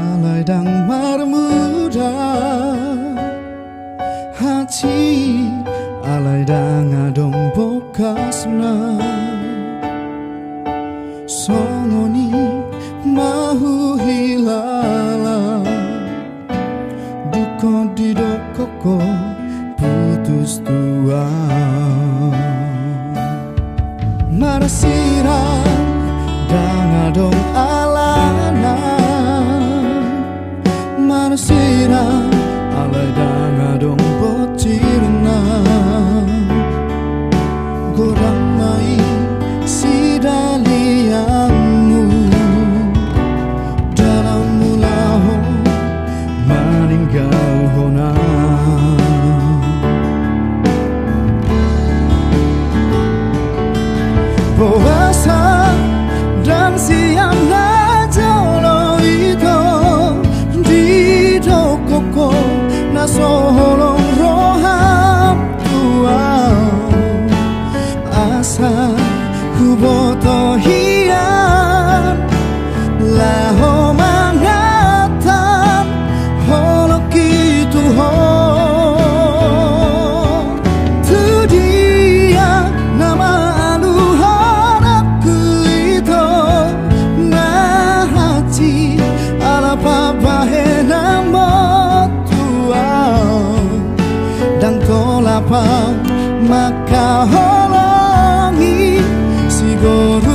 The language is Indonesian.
alay dang marmuda hati alay dang adong bokasna songoni mahu hilala duko didokoko putus tua marasira dang adong alana marasira alay dang adong botirna gorang mai sidaliangmu dalam mulaho meninggal hona puasa dan siang najolo itu di dokoko na solong roham tua asa huboto hian laho mangatan holok itu ho tu dia nama aluhan aku itu na hati ala papahe namo tua dan tolapang maka holongi sigoro